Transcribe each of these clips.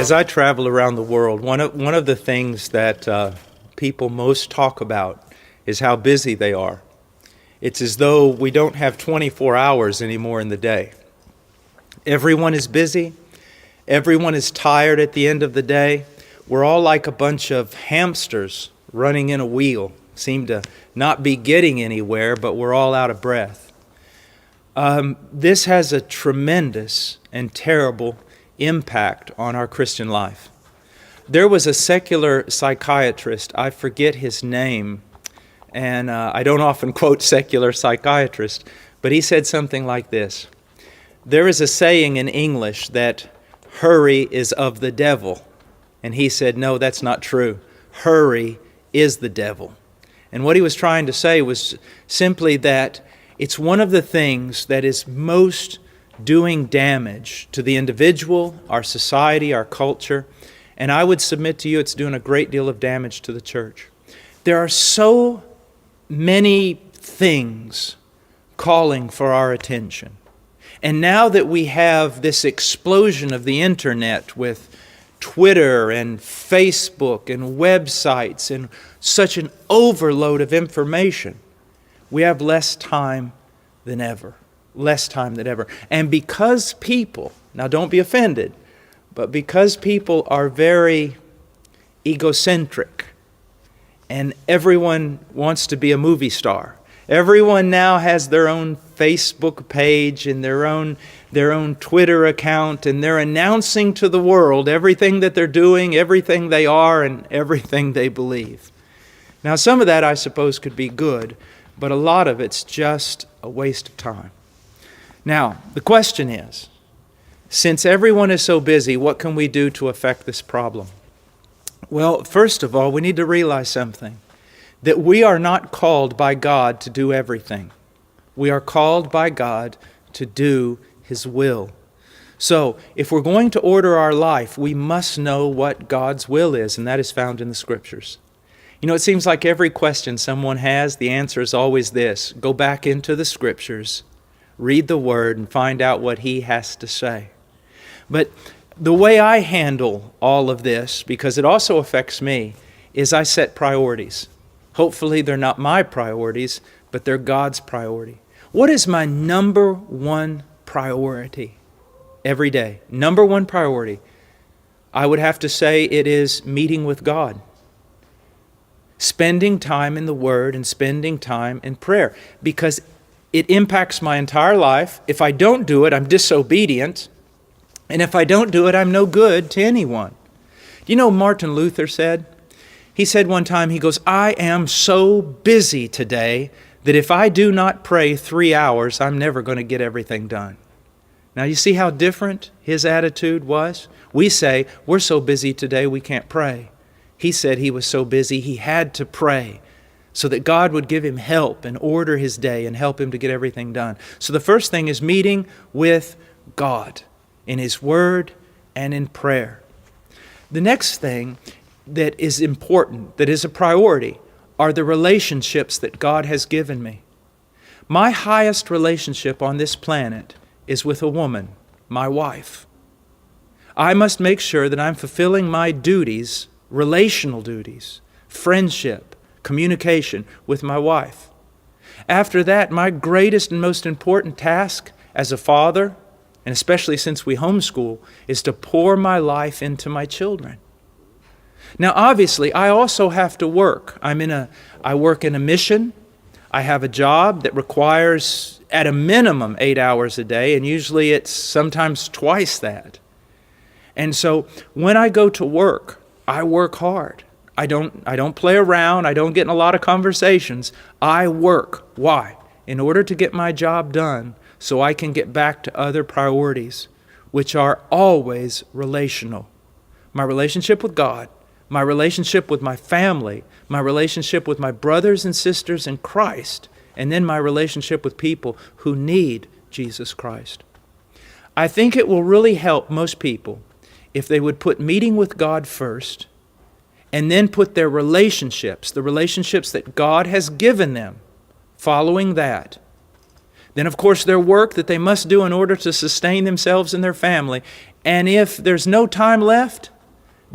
As I travel around the world, one of the things that people most talk about is how busy they are. It's as though we don't have 24 hours anymore in the day. Everyone is busy. Everyone is tired at the end of the day. We're all like a bunch of hamsters running in a wheel. Seem to not be getting anywhere, but we're all out of breath. This has a tremendous and terrible impact on our Christian life. There was a secular psychiatrist, I forget his name, and I don't often quote secular psychiatrists, but he said something like this. There is a saying in English that hurry is of the devil. And he said, no, that's not true. Hurry is the devil. And what he was trying to say was simply that it's one of the things that is most doing damage to the individual, our society, our culture. And I would submit to you it's doing a great deal of damage to the church. There are so many things calling for our attention. And now that we have this explosion of the internet with Twitter and Facebook and websites and such an overload of information, we have less time than ever. Less time than ever. And because people, now don't be offended, but because people are very egocentric and everyone wants to be a movie star, everyone now has their own Facebook page and their own Twitter account, and they're announcing to the world everything that they're doing, everything they are, and everything they believe. Now, some of that, I suppose, could be good, but a lot of it's just a waste of time. Now, the question is, since everyone is so busy, what can we do to affect this problem? Well, first of all, we need to realize something, that we are not called by God to do everything. We are called by God to do His will. So, if we're going to order our life, we must know what God's will is, and that is found in the Scriptures. You know, it seems like every question someone has, the answer is always this: go back into the Scriptures, read the Word, and find out what He has to say. But the way I handle all of this, because it also affects me, is I set priorities. Hopefully they're not my priorities, but they're God's priority. What is my number one priority every day? Number one priority. I would have to say it is meeting with God. Spending time in the Word and spending time in prayer. Because it impacts my entire life. If I don't do it, I'm disobedient. And if I don't do it, I'm no good to anyone. Do you know Martin Luther said? He said one time, he goes, I am so busy today that if I do not pray 3 hours, I'm never going to get everything done. Now you see how different his attitude was? We say, we're so busy today we can't pray. He said he was so busy he had to pray so that God would give him help and order his day and help him to get everything done. So the first thing is meeting with God in His Word and in prayer. The next thing that is important, that is a priority, are the relationships that God has given me. My highest relationship on this planet is with a woman, my wife. I must make sure that I'm fulfilling my duties, relational duties, friendship, communication with my wife. After that, my greatest and most important task as a father, and especially since we homeschool, is to pour my life into my children. Now, obviously, I also have to work. I work in a mission. I have a job that requires, at a minimum, 8 hours a day, and usually it's sometimes twice that. And so when I go to work, I work hard. I don't play around. I don't get in a lot of conversations. I work. Why? In order to get my job done so I can get back to other priorities, which are always relational. My relationship with God, my relationship with my family, my relationship with my brothers and sisters in Christ, and then my relationship with people who need Jesus Christ. I think it will really help most people if they would put meeting with God first and then put their relationships, the relationships that God has given them, following that. Then, of course, their work that they must do in order to sustain themselves and their family. And if there's no time left,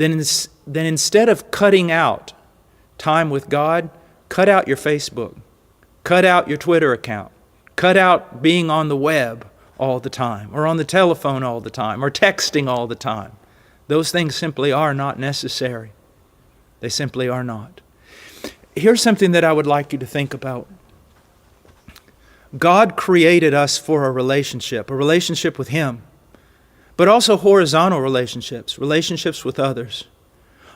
then instead of cutting out time with God, cut out your Facebook, cut out your Twitter account, cut out being on the web all the time, or on the telephone all the time, or texting all the time. Those things simply are not necessary. They simply are not. Here's something that I would like you to think about. God created us for a relationship with Him, but also horizontal relationships with others.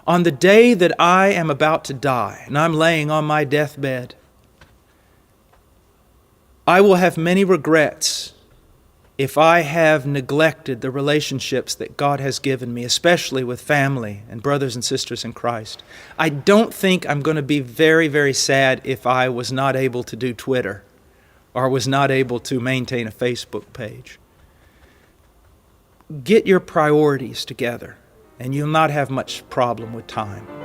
On the day that I am about to die, and I'm laying on my deathbed, I will have many regrets if I have neglected the relationships that God has given me, especially with family and brothers and sisters in Christ. I don't think I'm going to be very, very sad if I was not able to do Twitter or was not able to maintain a Facebook page. Get your priorities together, and you'll not have much problem with time.